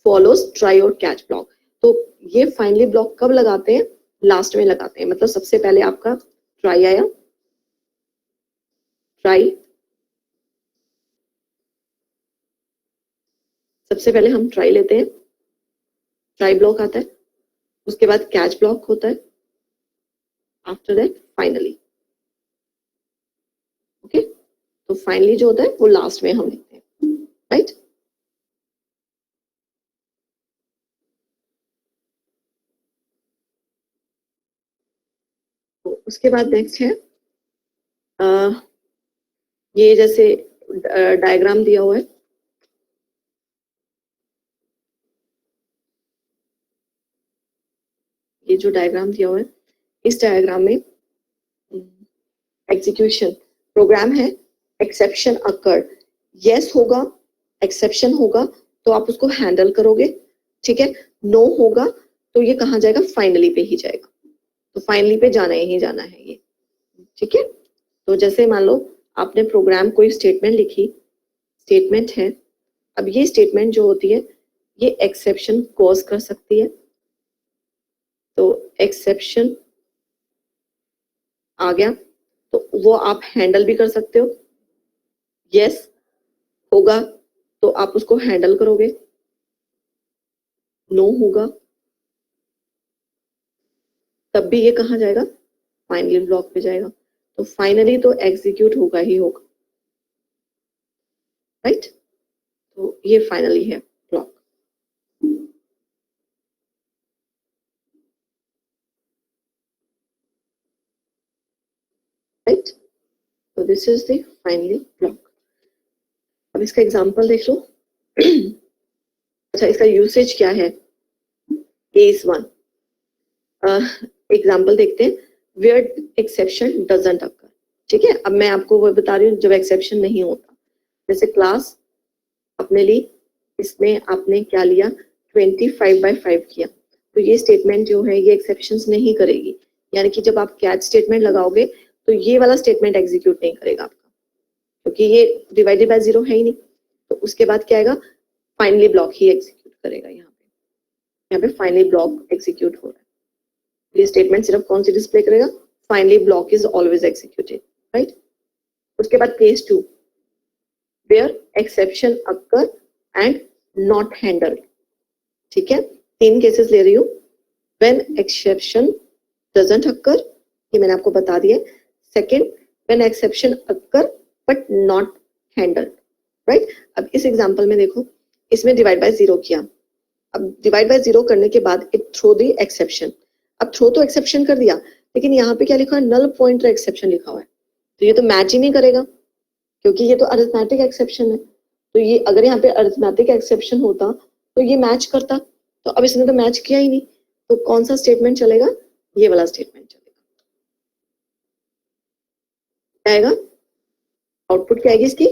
Speaker 1: follows try और कैच ब्लॉक। तो ये फाइनली ब्लॉक कब लगाते हैं, लास्ट में लगाते हैं, मतलब सबसे पहले आपका ट्राई आया ट्राई, सबसे पहले हम ट्राई लेते हैं, ट्राई ब्लॉक आता है, उसके बाद कैच ब्लॉक होता है, आफ्टर दैट फाइनली। ओके, तो फाइनली जो होता है वो लास्ट में हम लिखते हैं, राइट। तो उसके बाद नेक्स्ट है ये जैसे डायग्राम दिया हुआ है, ये जो डायग्राम दिया हुआ है, इस डायग्राम में एग्जीक्यूशन प्रोग्राम है, एक्सेप्शन अकर, यस होगा, एक्सेप्शन होगा तो आप उसको हैंडल करोगे, ठीक है, नो होगा तो ये कहाँ जाएगा, फाइनली पे ही जाएगा, तो फाइनली पे जाना ही जाना है ये, ठीक है। तो जैसे मान लो आपने प्रोग्राम कोई स्टेटमेंट लिखी, स्टेटमेंट है, अब ये स्टेटमेंट जो होती है ये एक्सेप्शन कॉज कर सकती है, तो एक्सेप्शन आ गया तो वो आप हैंडल भी कर सकते हो, यस होगा तो आप उसको हैंडल करोगे, नो होगा तब भी ये कहाँ जाएगा, फाइनली ब्लॉक पे जाएगा, तो फाइनली तो एग्जीक्यूट होगा ही होगा, राइट। तो ये फाइनली है ब्लॉक। राइट, तो this is the finally block. अब इसका एग्जांपल देख लो। अच्छा, इसका यूसेज क्या है, केस 1 एग्जांपल देखते हैं, वेयर एक्सेप्शन डजंट अकर, ठीक है। अब मैं आपको वो बता रही हूँ जब एक्सेप्शन नहीं होता, जैसे क्लास अपने ली, इसमें आपने क्या लिया, 25/5 किया, तो ये स्टेटमेंट जो है ये एक्सेप्शंस नहीं करेगी, यानी कि जब आप कैच स्टेटमेंट लगाओगे तो ये वाला स्टेटमेंट एग्जीक्यूट नहीं करेगा आपका, क्योंकि ये डिवाइडेड बाय 0 है ही नहीं, तो उसके बाद क्या आएगा, फाइनली ब्लॉक ही एग्जीक्यूट करेगा, यहाँ पे फाइनली ब्लॉक एग्जीक्यूट हो रहा है, ये स्टेटमेंट सिर्फ कौन सी डिस्प्ले करेगा, finally block is always executed, right. उसके बाद case 2, where exception occur and not handled, ठीक है, 3 केसेस ले रही हूँ, when exception doesn't occur, ये मैंने आपको बता दिया, second when exception occur but not handled, right. अब इस एग्जांपल में देखो, इसमें डिवाइड बाय 0 किया, अब डिवाइड बाय 0 करने के बाद इट थ्रो द एक्सेप्शन, अब थ्रो तो एक्सेप्शन कर दिया, लेकिन यहाँ पे क्या लिखा है, नल पॉइंटर एक्सेप्शन लिखा हुआ है, तो ये तो मैच ही नहीं करेगा, क्योंकि ये तो अरिथमेटिक एक्सेप्शन है, तो ये अगर यहाँ पे अरिथमेटिक एक्सेप्शन होता तो ये मैच करता, तो अब इसने तो मैच किया ही नहीं, तो कौन सा स्टेटमेंट चलेगा, ये वाला स्टेटमेंट चलेगा, आएगा आउटपुट क्या आएगी इसकी,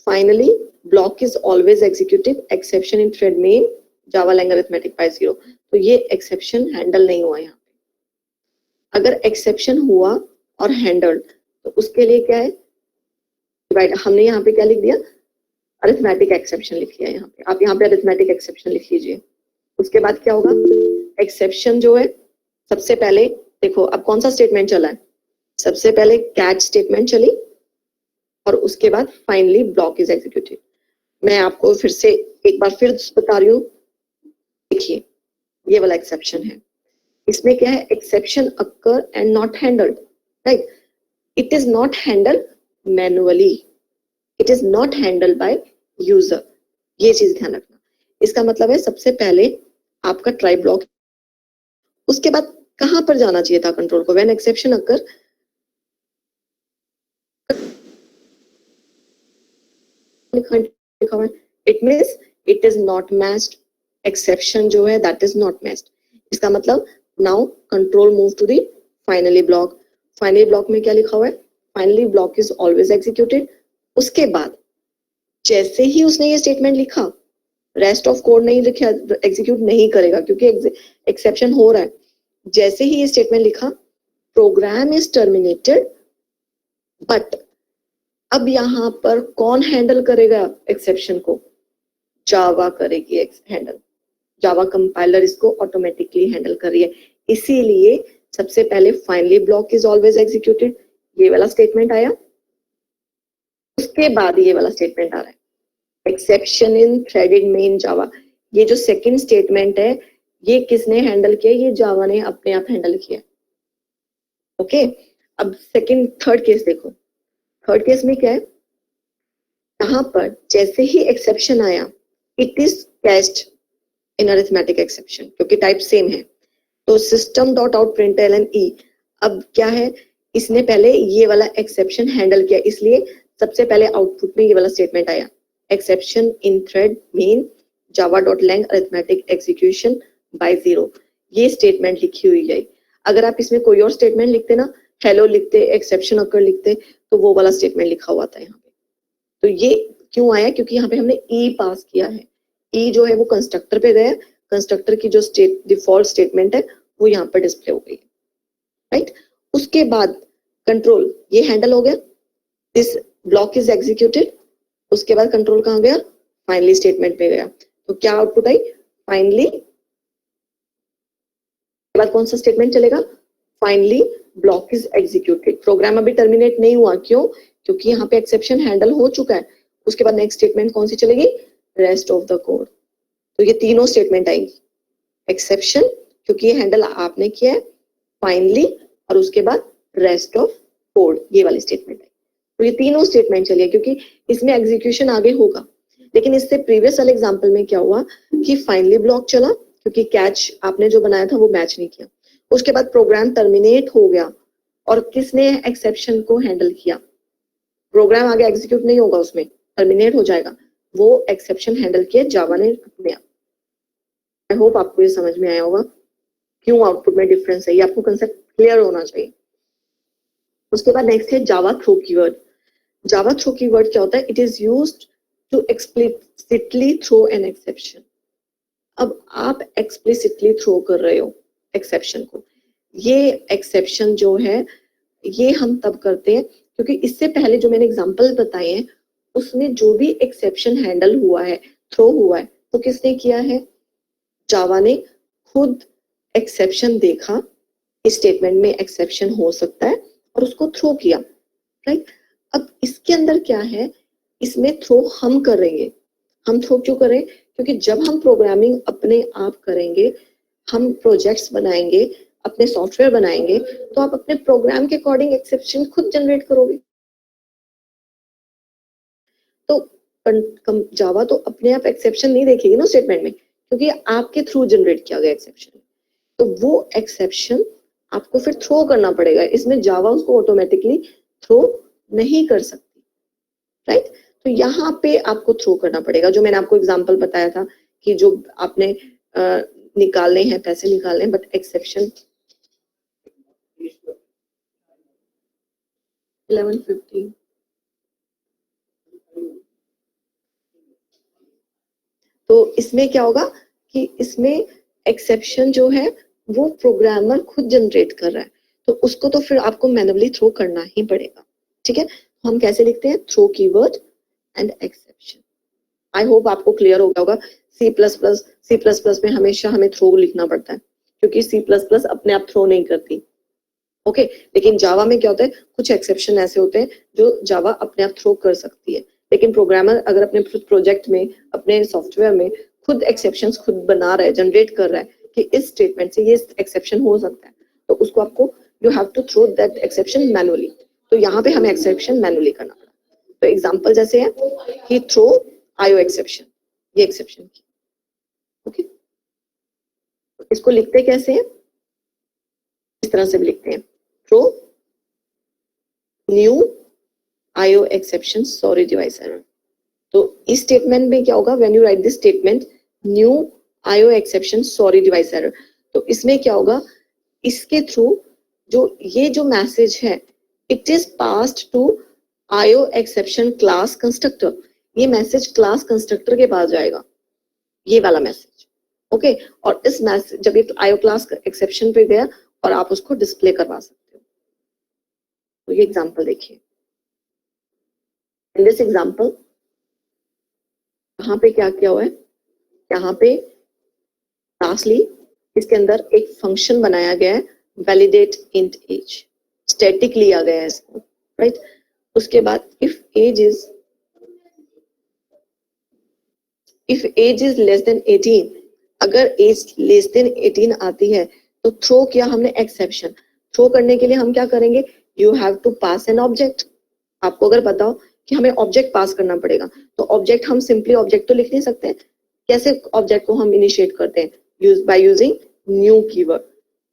Speaker 1: finally block is always executed exception in thread main Java lang arithmetic by 0, तो ये एक्सेप्शन हैंडल नहीं हुआ यहाँ पे, अगर एक्सेप्शन हुआ और हैंडल्ड तो उसके लिए क्या है, हमने यहाँ पे क्या लिख दिया, अरिथमेटिक एक्सेप्शन लिख लिया, यहाँ पे आप यहाँ पे अरिथमेटिक एक्सेप्शन लिख लीजिए। उसके बाद क्या होगा, एक्सेप्शन जो है सबसे पहले देखो, अब कौन सा स्टेटमेंट चला है, सबसे पहले कैच स्टेटमेंट चली और उसके बाद फाइनली ब्लॉक इज एग्जीक्यूटेड। मैं आपको फिर से एक बार फिर बता रही हूँ, देखिए ये वाला एक्सेप्शन है, इसमें क्या है, exception occur and not handled, right, it is not handled manually, it is not handled by user, ये चीज ध्यान रखना। इसका मतलब है सबसे पहले आपका ट्राई ब्लॉक, उसके बाद कहां पर जाना चाहिए था कंट्रोल को, व्हेन एक्सेप्शन अकर, लिखा हुआ है, it means it is not matched, exception जो है दैट इज नॉट मैच्ड, इसका मतलब now control move to the finally block, finally block में क्या लिखा हुआ है, finally block is always executed, उसके बाद जैसे ही उसने ये स्टेटमेंट लिखा, रेस्ट ऑफ कोड नहीं लिखा, एग्जीक्यूट नहीं करेगा क्योंकि एक्सेप्शन हो रहा है, जैसे ही ये स्टेटमेंट लिखा, प्रोग्राम इज टर्मिनेटेड, बट अब यहाँ पर कौन हैंडल करेगा एक्सेप्शन को, जावा करेगी हैंडल, जावा कंपाइलर इसको ऑटोमेटिकली हैंडल कर रही है, इसीलिए सबसे पहले finally block is always executed, ये वाला स्टेटमेंट आया, उसके बाद ये वाला स्टेटमेंट आ रहा है, एक्सेप्शन इन थ्रेडेड मेन जावा। ये जो सेकंड स्टेटमेंट है ये किसने हैंडल किया? ये जावा ने अपने आप हैंडल किया। ओके, अब सेकंड थर्ड केस देखो। थर्ड केस में क्या है, यहाँ पर जैसे ही एक्सेप्शन आया it is caught in arithmetic exception, क्योंकि टाइप सेम है। तो system dot out println e, अब क्या है, इसने पहले ये वाला एक्सेप्शन हैंडल किया, इसलिए सबसे पहले आउटपुट में ये वाला स्टेटमेंट आया, exception in thread main java dot lang arithmetic execution by 0। ये स्टेटमेंट लिखी हुई है। अगर आप इसमें कोई और स्टेटमेंट लिखते ना, हेलो लिखते, एक्सेप्शन अकर लिखते, तो वो वाला स्टेटमेंट लिखा हुआ था यहाँ पे। तो ये क्यों आया? क्योंकि यहाँ पे हमने ई पास किया है। ई जो है वो कंस्ट्रक्टर पे गया, कंस्ट्रक्टर की जो डिफॉल्ट स्टेटमेंट है वो यहाँ पर डिस्प्ले हो गई, राइट। उसके बाद कंट्रोल ये हैंडल हो गया, दिस ब्लॉक इज एग्जीक्यूटेड। उसके बाद कंट्रोल कहाँ गया? फाइनली स्टेटमेंट पे गया। तो क्या आउटपुट आई? फाइनली। के बाद कौन सा स्टेटमेंट चलेगा? Finally block is executed. Program अभी टर्मिनेट नहीं हुआ, क्यों? क्योंकि यहाँ पे एक्सेप्शन हैंडल हो चुका है। उसके बाद नेक्स्ट स्टेटमेंट कौन सी चलेगी? Rest of the code. तो ये तीनों स्टेटमेंट आएंगी, एक्सेप्शन क्योंकि ये हैंडल आपने किया है, फाइनली, और उसके बाद रेस्ट ऑफ कोड, ये वाली स्टेटमेंट है। तो ये तीनों स्टेटमेंट चलिए, क्योंकि इसमें एग्जीक्यूशन आगे होगा। लेकिन इससे प्रीवियस वाले एग्जांपल में क्या हुआ कि फाइनली ब्लॉक चला, क्योंकि कैच आपने जो बनाया था वो मैच नहीं किया। उसके बाद प्रोग्राम टर्मिनेट हो गया, और किसने एक्सेप्शन को हैंडल किया? प्रोग्राम आगे एग्जीक्यूट नहीं होगा, उसमें टर्मिनेट हो जाएगा, वो एक्सेप्शन हैंडल किया जावा ने अपने आप। आई होप आपको ये समझ में आया होगा क्यों आउटपुट में डिफरेंस है, ये आपको कंसेप्ट क्लियर होना चाहिए। उसके बाद नेक्स्ट है Java throw keyword. Java throw keyword क्या होता है? It is used to explicitly throw an exception. अब आप एक्सप्लिसिटली थ्रो कर रहे हो एक्सेप्शन को। ये एक्सेप्शन जो है ये हम तब करते हैं क्योंकि इससे पहले जो मैंने एग्जांपल बताए हैं उसमें जो भी एक्सेप्शन हैंडल हुआ है, थ्रो हुआ है, वो किसने किया है? जावा ने खुद एक्सेप्शन देखा, इस स्टेटमेंट में एक्सेप्शन हो सकता है, और उसको थ्रो किया, राइट। अब इसके अंदर क्या है, इसमें थ्रो हम करेंगे। हम थ्रो क्यों करें? क्योंकि जब हम प्रोग्रामिंग अपने आप करेंगे, हम प्रोजेक्ट्स बनाएंगे, अपने सॉफ्टवेयर बनाएंगे, तो आप अपने प्रोग्राम के अकॉर्डिंग एक्सेप्शन खुद जनरेट करोगे। तो जावा तो अपने आप एक्सेप्शन नहीं देखेगी ना स्टेटमेंट में, क्योंकि आपके थ्रू जनरेट किया गया एक्सेप्शन। तो वो एक्सेप्शन आपको फिर थ्रो करना पड़ेगा। इसमें जावा उसको ऑटोमेटिकली थ्रो नहीं कर सकती, राइट। तो यहाँ पे आपको थ्रो करना पड़ेगा। जो मैंने आपको एग्जांपल बताया था कि जो आपने निकालने हैं, पैसे निकालने हैं, बट एक्सेप्शन 11:50। तो इसमें क्या होगा कि इसमें एक्सेप्शन जो है वो प्रोग्रामर खुद जनरेट कर रहा है, तो उसको तो फिर आपको मैन्युअली थ्रो करना ही पड़ेगा, ठीक है। तो हम कैसे लिखते हैं? Throw keyword and exception. I hope आपको क्लियर हो गया होगा। C++ में हमेशा हमें थ्रो लिखना पड़ता है क्योंकि C++ अपने आप थ्रो नहीं करती, ओके। लेकिन जावा में क्या होता है, कुछ एक्सेप्शन ऐसे होते हैं जो जावा अपने आप थ्रो कर सकती है। लेकिन प्रोग्रामर अगर अपने प्रोजेक्ट में, अपने सॉफ्टवेयर में खुद एक्सेप्शंस खुद बना रहा है, जनरेट कर रहा है कि इस स्टेटमेंट से ये एक्सेप्शन हो सकता है, तो उसको आपको you have to throw that exception manually. तो यहाँ पे हमें एक्सेप्शन मैनुअली करना पड़ा। तो एग्जांपल जैसे है कि थ्रो आईओ एक्सेप्शन, ये एक्सेप्शन की, ओके। इसको लिखते कैसे हैं? इस तरह से भी लिखते हैं, throw new IO exception sorry device error। तो इस स्टेटमेंट में क्या होगा? When you right this statement new IO exception sorry device error, तो इसमें क्या होगा, इसके थ्रू जो ये जो मैसेज है it is passed to IO exception class constructor. ये मैसेज क्लास कंस्ट्रक्टर के पास जाएगा, ये वाला मैसेज, ओके। और इस मैसेज जब ये IO क्लास एक्सेप्शन पे गया और आप उसको डिस्प्ले करवा सकते हो। तो ये एग्जांपल देखिए, इन दिस एग्जांपल यहाँ पे क्या किया हुआ है, यहाँ पे क्लास ली, इसके अंदर एक फंक्शन बनाया गया है वैलिडेट इंट एज, स्टैटिक लिया गया है इसको, राइट। उसके बाद if age is less than 18, अगर एज लेस देन 18 आती है तो थ्रो किया हमने एक्सेप्शन। थ्रो करने के लिए हम क्या करेंगे, you have to pass an object. आपको अगर पता हो कि हमें ऑब्जेक्ट पास करना पड़ेगा, तो ऑब्जेक्ट हम सिंपली ऑब्जेक्ट तो लिख नहीं सकते। कैसे ऑब्जेक्ट को हम इनिशिएट करते हैं, बाय यूजिंग न्यू कीवर्ड।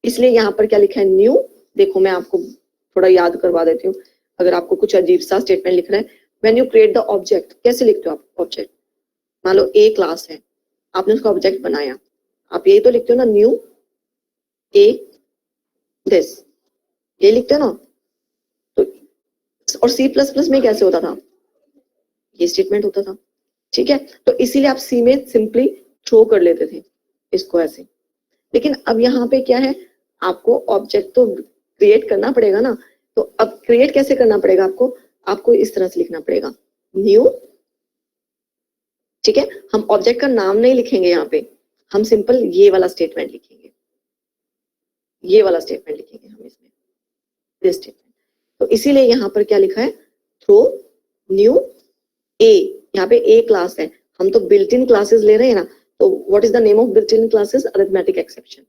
Speaker 1: इसलिए यहाँ पर क्या लिखा है, न्यू। देखो मैं आपको थोड़ा याद करवा देती हूँ, अगर आपको कुछ अजीब सा स्टेटमेंट लिख रहा है, when you create the object, कैसे लिखते हो आप ऑब्जेक्ट। मान लो ए क्लास है, आपने उसका ऑब्जेक्ट बनाया, आप यही तो लिखते हो ना, न्यू ए दिस, ये लिखते हो ना। तो और सी प्लस प्लस में कैसे होता था, ये स्टेटमेंट होता था, ठीक है। तो इसीलिए आप सी में सिंपली थ्रो कर लेते थे इसको ऐसे। लेकिन अब यहाँ पे क्या है, आपको ऑब्जेक्ट तो क्रिएट करना पड़ेगा ना। तो अब क्रिएट कैसे करना पड़ेगा आपको इस तरह से लिखना पड़ेगा, न्यू, ठीक है। हम ऑब्जेक्ट का नाम नहीं लिखेंगे यहाँ पे, हम सिंपल ये वाला स्टेटमेंट लिखेंगे, ये वाला स्टेटमेंट लिखेंगे हम इसमें, दिस स्टेटमेंट। तो इसीलिए यहाँ पर क्या लिखा है, थ्रो न्यू ए। यहाँ पे ए क्लास है, हम तो बिल्ट इन क्लासेस ले रहे हैं ना, तो what is the name of built in classes, arithmetic exception,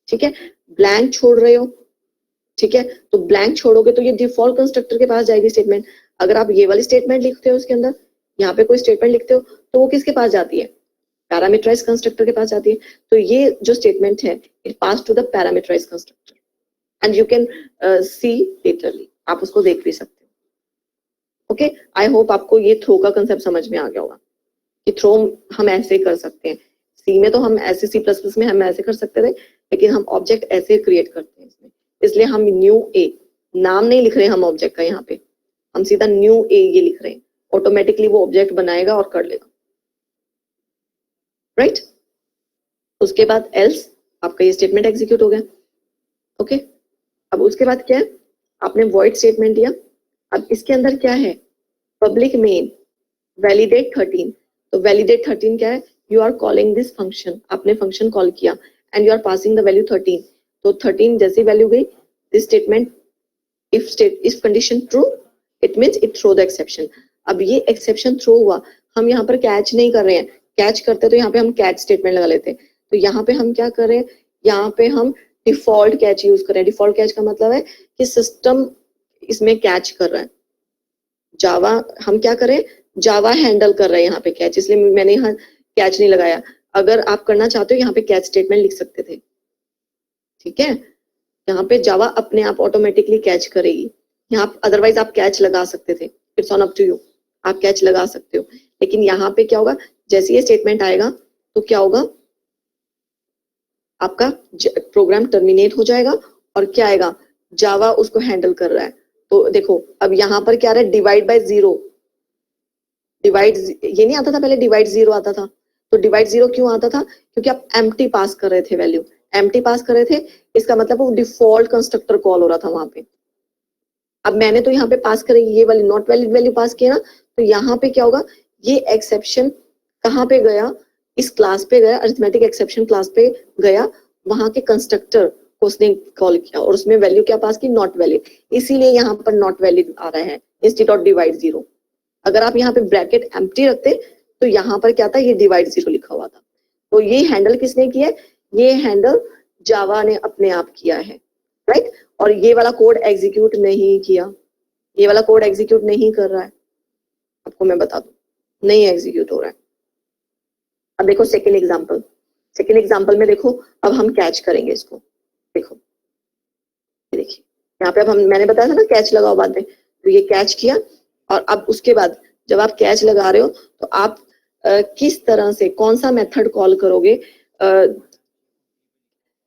Speaker 1: ठीक है। ब्लैंक छोड़ रहे हो, ठीक है, तो ब्लैंक छोड़ोगे तो ये डिफॉल्ट कंस्ट्रक्टर के पास जाएगी स्टेटमेंट। अगर आप ये वाली स्टेटमेंट लिखते हो उसके अंदर, यहाँ पे कोई स्टेटमेंट लिखते हो, तो वो किसके पास जाती है, पैरामीटराइज कंस्ट्रक्टर के पास जाती है। तो ये जो स्टेटमेंट है, it pass to the parameterize constructor and you can see literally, आप उसको देख भी सकते हो। ओके, आई होप आपको ये थ्रो का कंसेप्ट समझ में आ गया होगा कि थ्रो हम ऐसे कर सकते हैं। सी में तो हम ऐसे, सी प्लस प्लस में हम ऐसे कर सकते थे, लेकिन हम ऑब्जेक्ट ऐसे क्रिएट करते हैं इसमें। इसलिए हम न्यू ए, नाम नहीं लिख रहे हम ऑब्जेक्ट का, यहाँ पे हम सीधा न्यू ए ये लिख रहे हैं, ऑटोमेटिकली वो ऑब्जेक्ट बनाएगा और कर लेगा, राइट। उसके बाद एल्स, आपका ये स्टेटमेंट एग्जीक्यूट हो गया। ओके, अब उसके बाद क्या है, आपने वॉइड स्टेटमेंट दिया। अब इसके अंदर क्या है, पब्लिक मेन वैलिडेट 13। तो वैलिडेट 13 क्या है, you are calling this function, आपने फंक्शन कॉल किया and you are passing the value 13। तो 13 जैसी वैल्यू गई, this statement if condition true, it means it throw the exception. अब ये एक्सेप्शन थ्रो हुआ, हम यहाँ पर कैच नहीं कर रहे हैं। कैच करते तो यहाँ पे हम कैच स्टेटमेंट लगा लेते, तो यहाँ पे हम क्या कर रहे हैं, यहाँ पे हम डिफॉल्ट कैच यूज कर रहे हैं। डिफॉल्ट कैच का मतलब है कि सिस्टम इसमें कैच कर रहा है। जावा हम क्या करें, जावा हैंडल कर रहे हैं यहाँ पे कैच, इसलिए मैंने यहाँ कैच नहीं लगाया। अगर आप करना चाहते हो यहाँ पे कैच स्टेटमेंट लिख सकते थे, ठीक है। यहाँ पे जावा अपने आप ऑटोमेटिकली कैच करेगी। यहाँ अदरवाइज आप कैच लगा सकते थे, it's on up to you, आप कैच लगा सकते हो। लेकिन यहाँ पे क्या होगा, जैसे ये स्टेटमेंट आएगा तो क्या होगा, आपका प्रोग्राम टर्मिनेट हो जाएगा और क्या आएगा, जावा उसको हैंडल कर रहा है। तो देखो अब यहाँ पर क्या आ रहा है, डिवाइड बाय 0। डिवाइड ये नहीं आता था पहले, डिवाइड 0 आता था। तो डिवाइड 0 क्यों आता था, क्योंकि आप एम्प्टी पास कर रहे थे, वैल्यू एम्प्टी पास कर रहे थे। इसका मतलब वो डिफॉल्ट कंस्ट्रक्टर कॉल हो रहा था वहां पे। अब मैंने तो यहाँ पे पास करी ये वाली नॉट वैलिड वैल्यू पास किया ना, तो यहाँ पे क्या होगा, ये एक्सेप्शन कहाँ पे गया, इस क्लास पे गया, अरिथमेटिक एक्सेप्शन क्लास पे गया, वहां के कंस्ट्रक्टर को उसने कॉल किया और उसमें वैल्यू क्या पास की, नॉट वैलिड। इसीलिए यहाँ पर नॉट वैलिड आ रहा है इंस्टेड ऑफ डिवाइड 0। अगर आप यहाँ पे ब्रैकेट एम्प्टी रखते तो यहाँ पर क्या था, ये डिवाइड 0 लिखा हुआ था। तो ये हैंडल किसने किया है, ये हैंडल जावा ने अपने आप किया है, राइट। और ये वाला कोड एग्जीक्यूट नहीं किया, ये वाला कोड एग्जीक्यूट नहीं कर रहा है, आपको मैं बता दूं, नहीं एग्जीक्यूट हो रहा है। अब देखो सेकेंड एग्जाम्पल, सेकेंड एग्जाम्पल में देखो, अब हम कैच करेंगे इसको। देखो देखिए यहाँ पे अब हम, मैंने बताया था ना कैच लगाओ बाद में, तो ये कैच किया। और अब उसके बाद जब आप कैच लगा रहे हो तो आप किस तरह से, कौन सा मेथड कॉल करोगे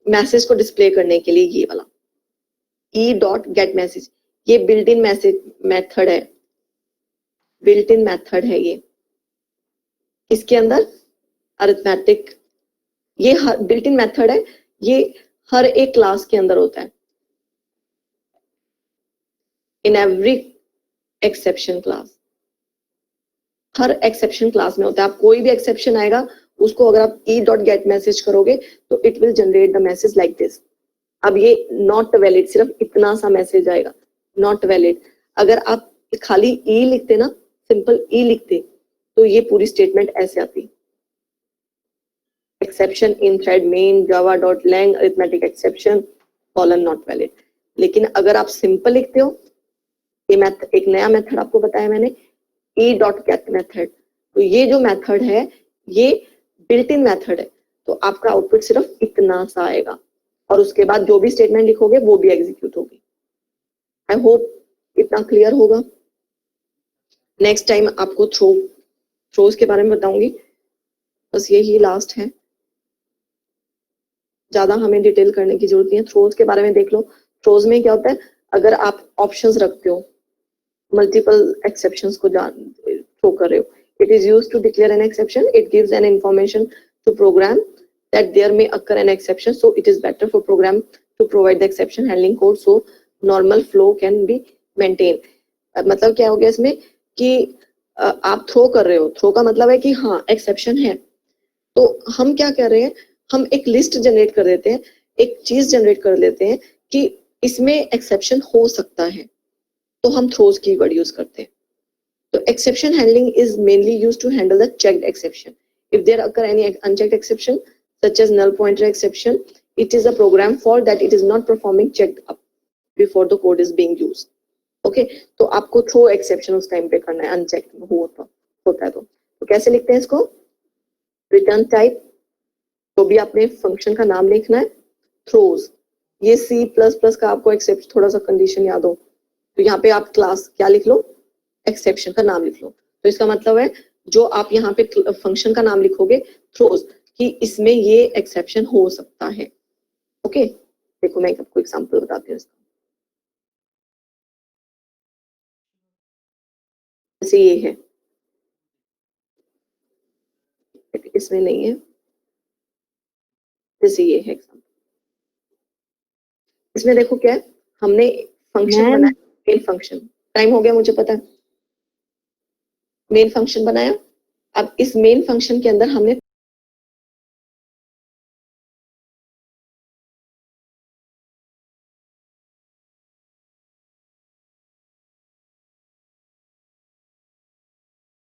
Speaker 1: मैसेज को डिस्प्ले करने के लिए, ये वाला e.getMessage, ये बिल्ट इन मैसेज मेथड है, बिल्ट इन मेथड है ये इसके अंदर अरिथमेटिक, ये बिल्ट इन मेथड है, ये हर एक क्लास के अंदर होता है, in every exception class, her exception class में होता है। आप कोई भी एक्सेप्शन आएगा उसको अगर आप e.getMessage करोगे तो it will generate the message like this. अब ये नॉट वैलिड, सिर्फ इतना सा मैसेज आएगा, नॉट वैलिड। अगर आप खाली ई लिखते ना, सिंपल ई लिखते, तो ये पूरी स्टेटमेंट ऐसे आती, exception in thread main java dot lang arithmetic exception colon not valid. लेकिन अगर आप सिंपल लिखते हो, ये मेथड, एक नया मेथड आपको बताया मैंने, ई डॉट गेट मेथड, तो ये जो मेथड है ये बिल्ट इन मेथड है, तो आपका आउटपुट सिर्फ इतना सा आएगा और उसके बाद जो भी स्टेटमेंट लिखोगे वो भी एग्जीक्यूट होगी। आई होप इतना क्लियर होगा। नेक्स्ट टाइम आपको थ्रोज के बारे में बताऊंगी, बस यही लास्ट है, ज्यादा हमें डिटेल करने की जरूरत नहीं है। थ्रोज के बारे में देख लो। थ्रोज में क्या होता है, अगर आप ऑप्शंस रखते हो, मल्टीपल एक्सेप्शंस को थ्रो कर रहे हो, it is used to declare an exception, it gives an information to program that there may occur an exception, so it is better for program to provide the exception handling code so normal flow can be maintained। मतलब क्या हो गया इसमें कि आप throw कर रहे हो, थ्रो का मतलब है कि हाँ एक्सेप्शन है, तो हम क्या कर रहे हैं, हम एक लिस्ट जनरेट कर देते हैं, एक चीज जनरेट कर लेते हैं कि इसमें एक्सेप्शन हो सकता है, तो हम थ्रोज की वर्ड यूज करते हैं। तो exception handling is mainly used to handle the checked exception. If there occur any unchecked exception such as null pointer exception, it is a program fault that it is not performing checked up before the code is being used। okay, तो आपको throw exception उस time पे करना है, unchecked होता है तो कैसे लिखते हैं इसको, रिटर्न टाइप, तो भी आपने फंक्शन का नाम लिखना है, थ्रोज, ये C++ का आपको एक्सेप्ट थोड़ा सा कंडीशन याद हो, तो यहाँ पे आप क्लास क्या लिख लो, एक्सेप्शन का नाम लिख लो। तो इसका मतलब है जो आप यहाँ पे फंक्शन का नाम लिखोगे थ्रोज, कि इसमें ये एक्सेप्शन हो सकता है। ओके, देखो मैं आपको एग्जांपल बताती हूँ इसका। जैसे ये है, इसमें नहीं है, जैसे ये है एग्जांपल, इसमें देखो क्या है, हमने फंक्शन बनाया, मेन फंक्शन, टाइम हो गया मुझे पता है, मेन फंक्शन बनाया। अब इस मेन फंक्शन के अंदर हमने